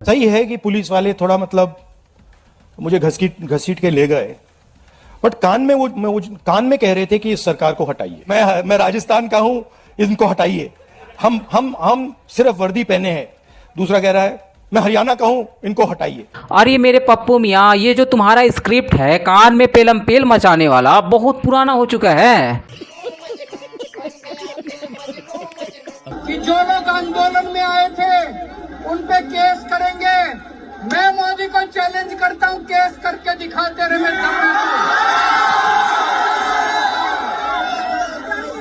सही है कि पुलिस वाले थोड़ा मतलब मुझे घसीट के ले गए, बट कान में कह रहे थे कि इस सरकार को हटाइए। मैं राजस्थान का हूं, इनको हटाइए। हम सिर्फ वर्दी पहने हैं। दूसरा कह रहा है मैं हरियाणा का हूं, इनको हटाइए। अरे मेरे पप्पू मियाँ, ये जो तुम्हारा स्क्रिप्ट है कान में पेलम पेल मचाने वाला बहुत पुराना हो चुका है। कि जो लोग आंदोलन में आए थे उन पे केस करेंगे। मैं मोदी को चैलेंज करता हूं, केस करके दिखाते रहे मेरे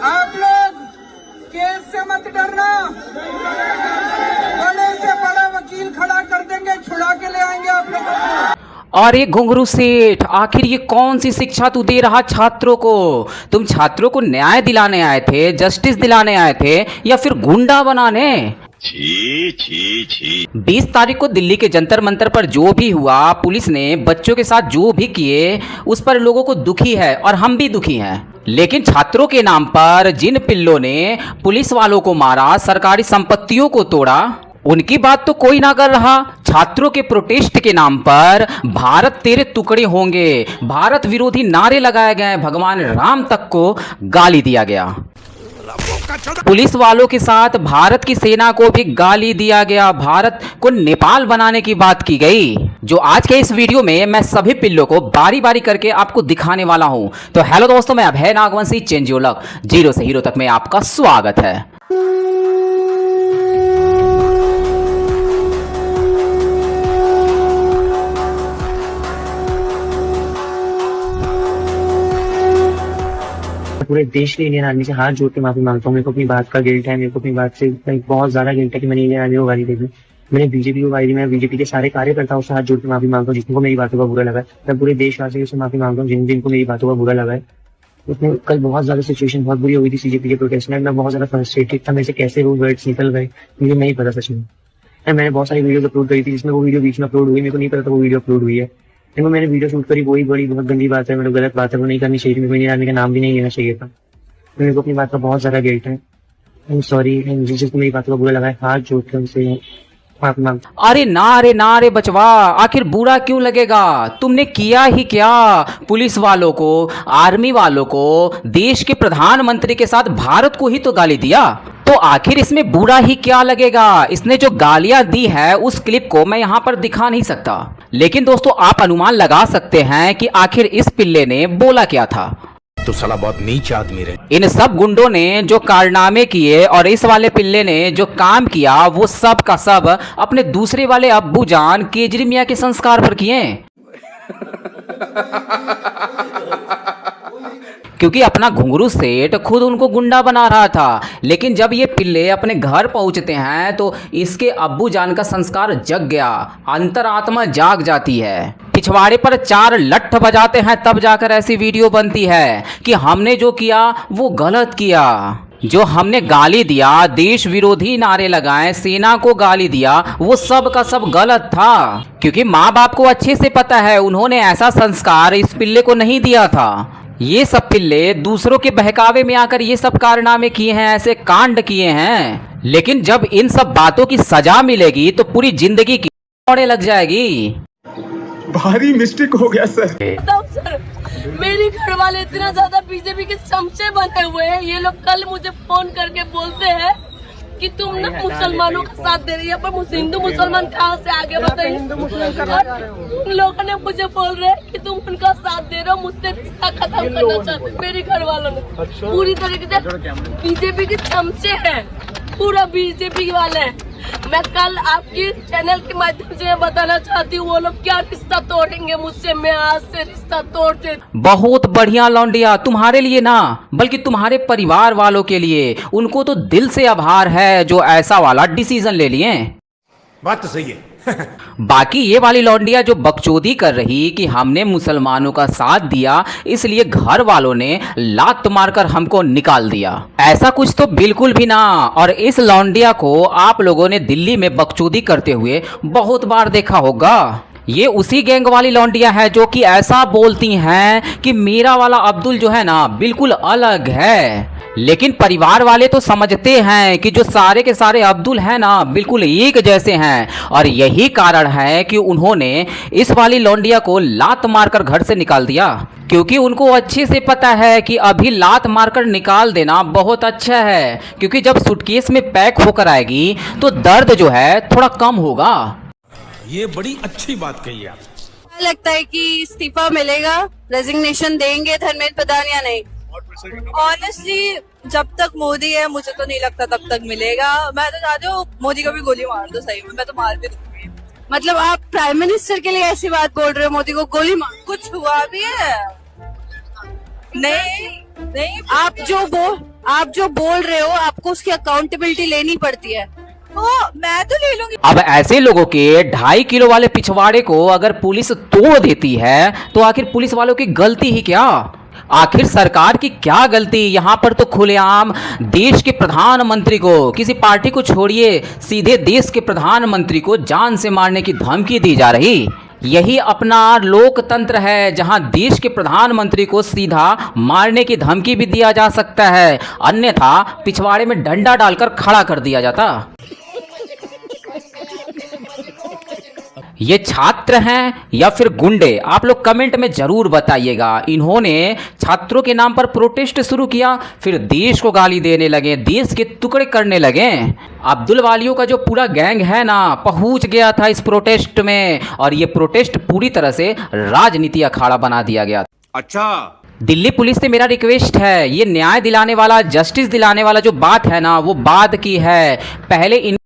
आप लोग केस से मत डरना, बड़े से बड़ा वकील खड़ा कर देंगे, छुड़ा के ले आएंगे आप लोगों को। और ये घुंघरू सेठ, आखिर ये कौन सी शिक्षा तू दे रहा छात्रों को? तुम छात्रों को न्याय दिलाने आए थे, जस्टिस दिलाने आए थे, या फिर गुंडा बनाने? छी छी छी। 20 तारीख को दिल्ली के जंतर मंतर पर जो भी हुआ, पुलिस ने बच्चों के साथ जो भी किए, उस पर लोगों को दुखी है और हम भी दुखी हैं। लेकिन छात्रों के नाम पर जिन पिल्लों ने पुलिस वालों को मारा, सरकारी संपत्तियों को तोड़ा, उनकी बात तो कोई ना कर रहा। छात्रों के प्रोटेस्ट के नाम पर भारत तेरे टुकड़े होंगे, भारत विरोधी नारे लगाए गए, भगवान राम तक को गाली दिया गया। पुलिस वालों के साथ भारत की सेना को भी गाली दिया गया, भारत को नेपाल बनाने की बात की गई। जो आज के इस वीडियो में मैं सभी पिल्लों को बारी बारी करके आपको दिखाने वाला हूं। तो हेलो दोस्तों, मैं Abhay Nagvanshi, change your luck, zero से हीरो तक में आपका स्वागत है। पूरे देश के इंडियन आर्मी से हाथ जोड़ के माफी मांगता हूँ। मेरे को अपनी बात का गिल्ट है, मेरे को अपनी बात से बहुत ज्यादा गिल्ट है कि मैंने इंडियन आर्मी को गाली दे दी। मैंने बीजेपी को गाली दी। मैं बीजेपी के सारे कार्यकर्ताओं से हाथ जोड़ के माफी मांगता हूँ जिनको मेरी बातों का बुरा लगा है। मैं पूरे देशवासियों से माफी मांगता हूँ जिनको मेरी बातों का बुरा लगा है। उसमें कल बहुत ज्यादा सिचुएशन बहुत बुरी हो गई थी सीजेपी के प्रोटेस्ट में। मैं बहुत ज्यादा फ्रस्ट्रेटेड था, मेरे से कैसे वो वर्ड्स निकल गए मुझे नहीं पता सच में। मैंने बहुत सारी वीडियो अपलोड करी थी जिसमें वो वीडियो बीच में अपलोड हुई, मेरे को नहीं पता था वो वीडियो अपलोड हुई है। देखो मैंने वीडियो शूट करी, वही बड़ी बहुत गंदी बात है, मतलब गलत बात है, वो नहीं करनी चाहिए थी। मेरे को इंडियन आर्मी का नाम भी नहीं लेना चाहिए था। मेरे को अपनी बात का बहुत ज्यादा गिल्ट है। आई एम सॉरी जिसको मेरी बातों का बुरा लगा है, हाथ जोड़ के उनसे माफी मांगता हूं। अरे ना रे बचवा, आखिर बुरा क्यों लगेगा? तुमने किया ही क्या? पुलिस वालों को, आर्मी वालों को, देश के प्रधानमंत्री के साथ भारत को ही तो गाली दिया, तो आखिर इसमें बुरा ही क्या लगेगा? इसने जो गालियां दी है उस क्लिप को मैं यहाँ पर दिखा नहीं सकता, लेकिन दोस्तों आप अनुमान लगा सकते हैं कि आखिर इस पिल्ले ने बोला क्या था। तो साला बहुत नीच आदमी रहे। इन सब गुंडों ने जो कारनामे किए और इस वाले पिल्ले ने जो काम किया, वो सब का सब अपने दूसरे वाले अब्बू जान केजरी मियां के संस्कार पर किए। क्योंकि अपना घुंघरू सेठ खुद उनको गुंडा बना रहा था, लेकिन जब ये पिल्ले अपने घर पहुंचते हैं तो इसके अब्बू जान का संस्कार जग गया, अंतरात्मा जाग जाती है। पिछवाड़े पर 4 लठ बजाते हैं तब जाकर ऐसी वीडियो बनती है कि हमने जो किया वो गलत किया। जो हमने गाली दिया, देश विरोधी नारे लगाए, सेना को गाली दिया, वो सब का सब गलत था। क्योंकि माँ बाप को अच्छे से पता है उन्होंने ऐसा संस्कार इस पिल्ले को नहीं दिया था। ये सब पिल्ले दूसरों के बहकावे में आकर ये सब कारनामे किए हैं, ऐसे कांड किए हैं। लेकिन जब इन सब बातों की सजा मिलेगी तो पूरी जिंदगी की होने लग जाएगी। भारी मिस्टेक हो गया सर। मेरे घर वाले इतना ज्यादा बीजेपी के चमचे बने हुए हैं, ये लोग कल मुझे फोन करके बोलते हैं कि तुम ना मुसलमानों का साथ दे रही है, पर हिंदू मुसलमान कहाँ से आगे बताइए। उन लोगों ने मुझे बोल रहे हैं कि तुम उनका साथ दे रहे हो, मुझसे रिश्ता खत्म करना चाहते। मेरे घर वालों ने पूरी तरीके से बीजेपी के चमचे हैं, पूरा बीजेपी वाले हैं। मैं कल आपकी चैनल के माध्यम से बताना चाहती हूँ वो लोग क्या रिश्ता तोड़ेंगे मुझसे, मैं आज से रिश्ता तोड़ते। बहुत बढ़िया लौंडिया, तुम्हारे लिए ना बल्कि तुम्हारे परिवार वालों के लिए, उनको तो दिल से आभार है जो ऐसा वाला डिसीजन ले लिए। बात तो सही है। बाकी ये वाली लौंडिया जो बकचोदी कर रही कि हमने मुसलमानों का साथ दिया इसलिए घर वालों ने लात मारकर हमको निकाल दिया, ऐसा कुछ तो बिल्कुल भी ना। और इस लौंडिया को आप लोगों ने दिल्ली में बकचोदी करते हुए बहुत बार देखा होगा। ये उसी गैंग वाली लौंडिया है जो कि ऐसा बोलती हैं कि मेरा वाला अब्दुल जो है ना बिल्कुल अलग है। लेकिन परिवार वाले तो समझते हैं कि जो सारे के सारे अब्दुल हैं ना बिल्कुल एक जैसे हैं, और यही कारण है कि उन्होंने इस वाली लौंडिया को लात मारकर घर से निकाल दिया, क्योंकि उनको अच्छे से पता है कि अभी लात मारकर निकाल देना बहुत अच्छा है, क्योंकि जब सूटकेस में पैक होकर आएगी तो दर्द जो है थोड़ा कम होगा। ये बड़ी अच्छी बात कही आप। लगता है कि इस्तीफा मिलेगा, रेजिग्नेशन देंगे धर्मेंद्र प्रधान या नहीं? ऑनेस्टली जब तक मोदी है मुझे तो नहीं लगता तब तक मिलेगा। मैं तो चाहती हूँ मोदी को भी गोली मार दो, सही में मैं तो मार भी दूंगी। मतलब आप प्राइम मिनिस्टर के लिए ऐसी बात बोल रहे हो, मोदी को गोली मार, कुछ हुआ भी है? नहीं आप जो बोल रहे हो आपको उसकी अकाउंटेबिलिटी लेनी पड़ती है। मैं तो ले लूंगी। अब ऐसे लोगों के 2.5 किलो वाले पिछवाड़े को अगर पुलिस तोड़ देती है तो आखिर पुलिस वालों की गलती ही क्या? आखिर सरकार की क्या गलती? यहाँ पर तो खुलेआम देश के प्रधानमंत्री को, किसी पार्टी को छोड़िए, सीधे देश के प्रधानमंत्री को जान से मारने की धमकी दी जा रही। यही अपना लोकतंत्र है जहां देश के प्रधानमंत्री को सीधा मारने की धमकी भी दिया जा सकता है, अन्यथा पिछवाड़े में डंडा डालकर खड़ा कर दिया जाता। ये छात्र हैं या फिर गुंडे, आप लोग कमेंट में जरूर बताइएगा। इन्होंने छात्रों के नाम पर प्रोटेस्ट शुरू किया, फिर देश को गाली देने लगे, देश के टुकड़े करने लगे। अब्दुल वालियों का जो पूरा गैंग है ना पहुंच गया था इस प्रोटेस्ट में, और ये प्रोटेस्ट पूरी तरह से राजनीति अखाड़ा बना दिया गया। अच्छा, दिल्ली पुलिस से मेरा रिक्वेस्ट है, ये न्याय दिलाने वाला, जस्टिस दिलाने वाला जो बात है ना वो बाद की है, पहले इन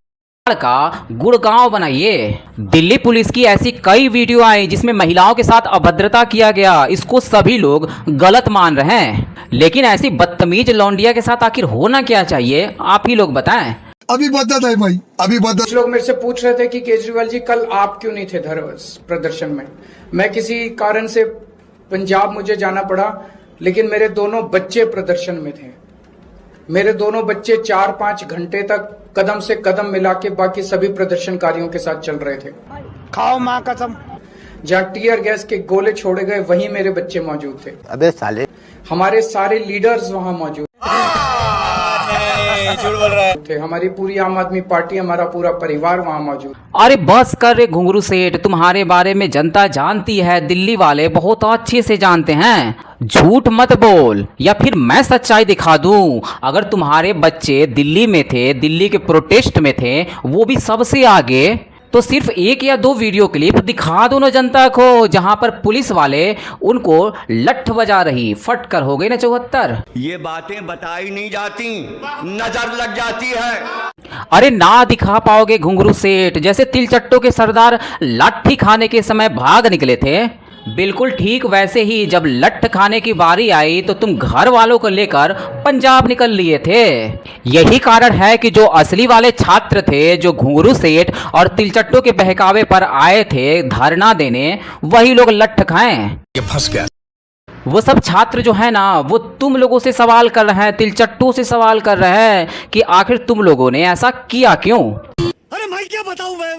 का गुड़गांव बनाइए। दिल्ली पुलिस की ऐसी कई वीडियो आई जिसमें महिलाओं के साथ अभद्रता किया गया, इसको सभी लोग गलत मान रहे हैं, लेकिन ऐसी बदतमीज लौंडिया के साथ आखिर होना क्या चाहिए आप ही लोग बताएं। अभी बदत है भाई, अभी बदत। कुछ लोग मेरे से पूछ रहे थे कि केजरीवाल जी कल आप क्यों नहीं थे प्रदर्शन में। मैं किसी कारण से पंजाब मुझे जाना पड़ा, लेकिन मेरे दोनों बच्चे प्रदर्शन में थे। मेरे दोनों बच्चे 4-5 घंटे तक कदम से कदम मिला के बाकी सभी प्रदर्शनकारियों के साथ चल रहे थे। खाओ माँ कसम। जहाँ टीयर गैस के गोले छोड़े गए वहीं मेरे बच्चे मौजूद थे। अबे साले, हमारे सारे लीडर्स वहां मौजूद थे। हमारी पूरी आम आदमी पार्टी, हमारा पूरा परिवार वहां मौजूद। अरे बस कर रे घुंगरू सेठ, तुम्हारे बारे में जनता जानती है, दिल्ली वाले बहुत अच्छे से जानते हैं। झूठ मत बोल या फिर मैं सच्चाई दिखा दूं। अगर तुम्हारे बच्चे दिल्ली में थे, दिल्ली के प्रोटेस्ट में थे, वो भी सबसे आगे, तो सिर्फ 1 या 2 वीडियो क्लिप दिखा दो ना जनता को, जहां पर पुलिस वाले उनको लठ बजा रही, फट कर हो गई ना 74। ये बातें बताई नहीं जाती, नजर लग जाती है। अरे ना दिखा पाओगे घुंगरू सेठ, जैसे तिलचट्टों के सरदार लाठी खाने के समय भाग निकले थे, बिल्कुल ठीक वैसे ही जब लठ खाने की बारी आई तो तुम घर वालों को लेकर पंजाब निकल लिए थे। यही कारण है कि जो असली वाले छात्र थे, जो घुंगरू सेठ और तिलचट्टों के बहकावे पर आए थे धरना देने, वही लोग लठ खाएं। ये फंस गया। वो सब छात्र जो है ना वो तुम लोगों से सवाल कर रहे हैं, तिलचट्टों से सवाल कर रहे हैं कि आखिर तुम लोगों ने ऐसा किया क्यों। अरे भाई क्या बताऊं मैं?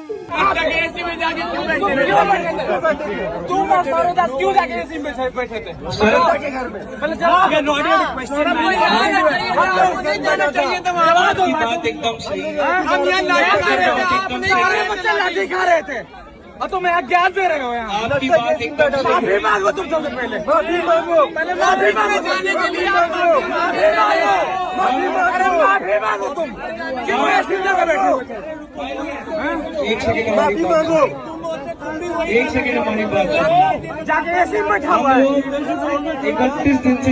दिखा रहे थे और तुम यहाँ ज्ञान दे रहे हो। यहाँ माफी मांगो, तुम सबसे पहले माफी मांगो, माफी मांगो तुम क्यों ऐसी जगह बैठे हो? माफी मांगो। एक सेकंड हमारी बात जाके एसी में बैठा हुआ है। 31 दिन से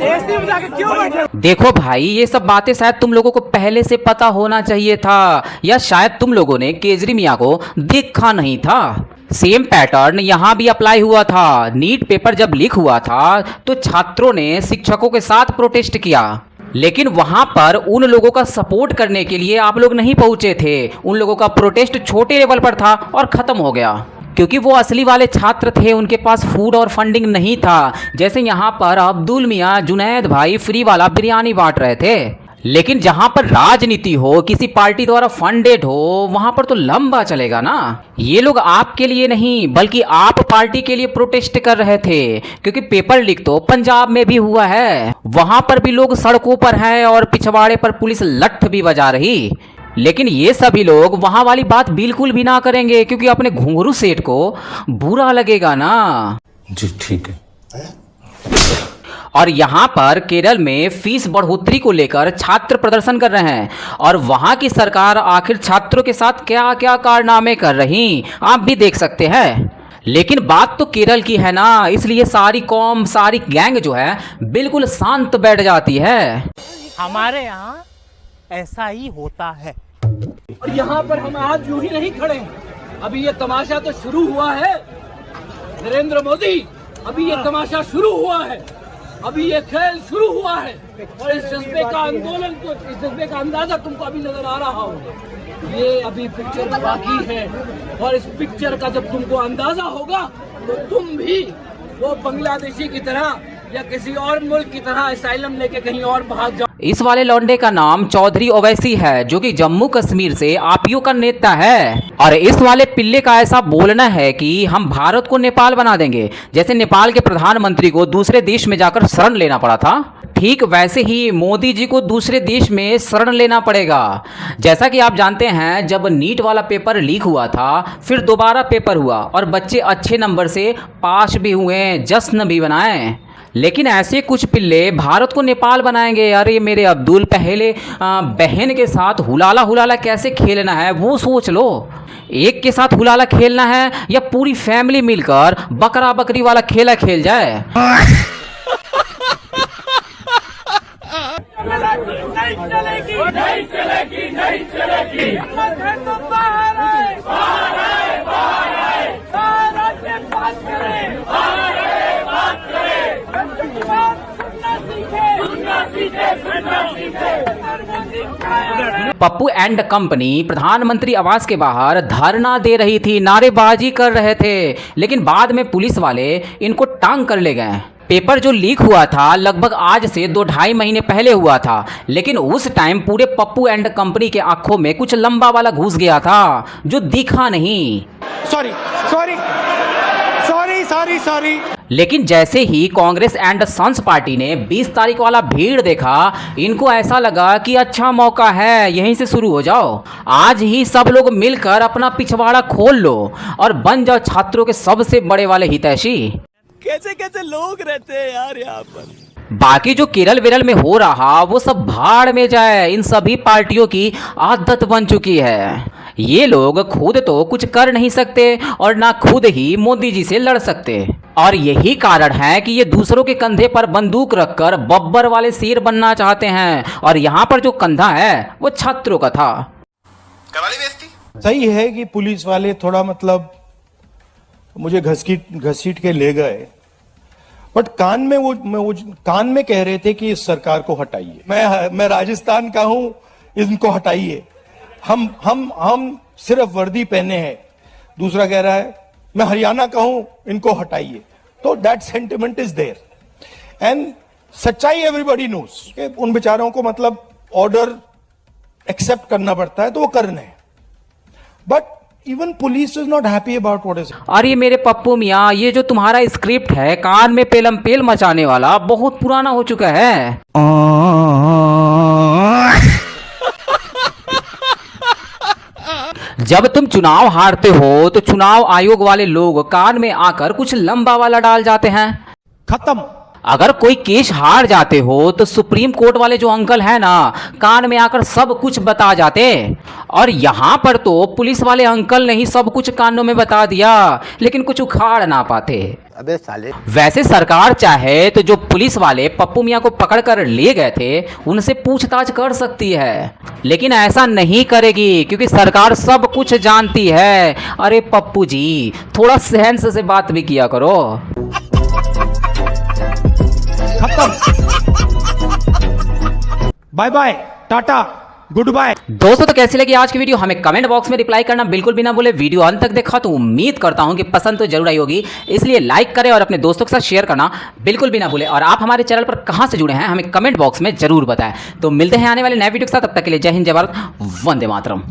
एसी में जाके क्यों बैठे? देखो भाई, ये सब बातें शायद तुम लोगों को पहले से पता होना चाहिए था, या शायद तुम लोगों ने केजरी मियां को देखा नहीं था। सेम पैटर्न यहाँ भी अप्लाई हुआ था। नीट पेपर जब लीक हुआ था तो छात्रों ने शिक्षकों के साथ प्रोटेस्ट किया, लेकिन वहां पर उन लोगों का सपोर्ट करने के लिए आप लोग नहीं पहुंचे थे। उन लोगों का प्रोटेस्ट छोटे लेवल पर था और खत्म हो गया, क्योंकि वो असली वाले छात्र थे, उनके पास फूड और फंडिंग नहीं था। जैसे यहाँ पर अब्दुल मियाँ, जुनैद भाई फ्री वाला बिरयानी बांट रहे थे, लेकिन जहां पर राजनीति हो, किसी पार्टी द्वारा फंडेड हो, वहां पर तो लंबा चलेगा ना। ये लोग आपके लिए नहीं बल्कि आप पार्टी के लिए प्रोटेस्ट कर रहे थे, क्योंकि पेपर लीक तो पंजाब में भी हुआ है। वहां पर भी लोग सड़कों पर हैं और पिछवाड़े पर पुलिस लठ भी बजा रही। लेकिन ये सभी लोग वहां वाली बात बिल्कुल भी ना करेंगे, क्योंकि अपने घुंघरू सेठ को बुरा लगेगा ना। जी ठीक है। और यहाँ पर केरल में फीस बढ़ोतरी को लेकर छात्र प्रदर्शन कर रहे हैं, और वहाँ की सरकार आखिर छात्रों के साथ क्या क्या कारनामे कर रही आप भी देख सकते हैं। लेकिन बात तो केरल की है ना, इसलिए सारी कौम, सारी गैंग जो है बिल्कुल शांत बैठ जाती है। हमारे यहाँ ऐसा ही होता है। और यहाँ पर हम आज यूं ही नहीं खड़े हैं, अभी ये तमाशा तो शुरू हुआ है। नरेंद्र मोदी, अभी ये तमाशा शुरू हुआ है, अभी ये खेल शुरू हुआ है। और इस जज्बे का आंदोलन को, इस जज्बे का अंदाजा तुमको अभी नजर आ रहा होगा। ये अभी पिक्चर बाकी है, और इस पिक्चर का जब तुमको अंदाजा होगा तो तुम भी वो बांग्लादेशी की तरह या किसी और मुल्क की तरह असाइलम लेके कहीं और भाग जाओ। इस वाले लौंडे का नाम चौधरी ओवैसी है, जो कि जम्मू कश्मीर से आपियो का नेता है। और इस वाले पिल्ले का ऐसा बोलना है कि हम भारत को नेपाल बना देंगे, जैसे नेपाल के प्रधानमंत्री को दूसरे देश में जाकर शरण लेना पड़ा था, ठीक वैसे ही मोदी जी को दूसरे देश में शरण लेना पड़ेगा। जैसा कि आप जानते हैं, जब नीट वाला पेपर लीक हुआ था, फिर दोबारा पेपर हुआ और बच्चे अच्छे नंबर से पास भी हुए, जश्न भी बनाए। लेकिन ऐसे कुछ पिल्ले भारत को नेपाल बनाएंगे। अरे मेरे अब्दुल, पहले बहन के साथ हुलाला हुलाला कैसे खेलना है वो सोच लो। एक के साथ हुलाला खेलना है या पूरी फैमिली मिलकर बकरा बकरी वाला खेला खेल जाए। पप्पू एंड कंपनी प्रधानमंत्री आवास के बाहर धरना दे रही थी, नारेबाजी कर रहे थे, लेकिन बाद में पुलिस वाले इनको टांग कर ले गए। पेपर जो लीक हुआ था लगभग आज से 2-2.5 महीने पहले हुआ था, लेकिन उस टाइम पूरे पप्पू एंड कंपनी के आंखों में कुछ लंबा वाला घुस गया था जो दिखा नहीं। Sorry sorry sorry sorry sorry. लेकिन जैसे ही कांग्रेस एंड सन्स पार्टी ने 20 तारीख वाला भीड़ देखा, इनको ऐसा लगा कि अच्छा मौका है, यहीं से शुरू हो जाओ। आज ही सब लोग मिलकर अपना पिछवाड़ा खोल लो और बन जाओ छात्रों के सबसे बड़े वाले हितैषी। कैसे कैसे लोग रहते हैं यार यहाँ पर। बाकी जो केरल वेरल में हो रहा वो सब भाड़ में जाए, इन सभी पार्टियों की आदत बन चुकी है। ये लोग खुद तो कुछ कर नहीं सकते और ना खुद ही मोदी जी से लड़ सकते, और यही कारण है कि ये दूसरों के कंधे पर बंदूक रखकर बब्बर वाले शेर बनना चाहते हैं, और यहाँ पर जो कंधा है वो छात्रों का था। सही है कि पुलिस वाले थोड़ा मतलब मुझे घसीट के ले गए, बट कान में कह रहे थे कि इस सरकार को हटाइए। मैं राजस्थान का हूं, इनको हटाइए। हम सिर्फ वर्दी पहने हैं। दूसरा कह रहा है मैं हरियाणा का हूं, इनको हटाइए। तो that sentiment is there and सच्चाई एवरीबॉडी नोस कि उन बेचारों को मतलब ऑर्डर एक्सेप्ट करना पड़ता है तो वो करने हैं, but even police is not happy about what is. और ये मेरे पप्पू मियाँ, ये जो तुम्हारा स्क्रिप्ट है कान में पेलम पेल मचाने वाला, बहुत पुराना हो चुका है। जब तुम चुनाव हारते हो तो चुनाव आयोग वाले लोग कान में आकर कुछ लंबा वाला डाल जाते हैं। खत्म। अगर कोई केस हार जाते हो तो सुप्रीम कोर्ट वाले जो अंकल हैं ना, कान में आकर सब कुछ बता जाते। और यहाँ पर तो पुलिस वाले अंकल ने ही सब कुछ कानों में बता दिया, लेकिन कुछ उखाड़ ना पाते। अबे साले। वैसे सरकार चाहे तो जो पुलिस वाले पप्पू मियाँ को पकड़ कर ले गए थे उनसे पूछताछ कर सकती है, लेकिन ऐसा नहीं करेगी क्योंकि सरकार सब कुछ जानती है। अरे पप्पू जी, थोड़ा सेंस से बात भी किया करो। खत्म। Bye bye, tata, goodbye. दोस्तों तो कैसी लगी आज की वीडियो हमें कमेंट बॉक्स में रिप्लाई करना बिल्कुल भी ना भूले। वीडियो अंत तक देखा तो उम्मीद करता हूं कि पसंद तो जरूर आई होगी, इसलिए लाइक करें और अपने दोस्तों के साथ शेयर करना बिल्कुल भी ना भूले। और आप हमारे चैनल पर कहां से जुड़े हैं हमें कमेंट बॉक्स में जरूर बताएं। तो मिलते हैं आने वाले नए वीडियो के साथ, तब तक के लिए जय हिंद, जय भारत, वंदे मातरम।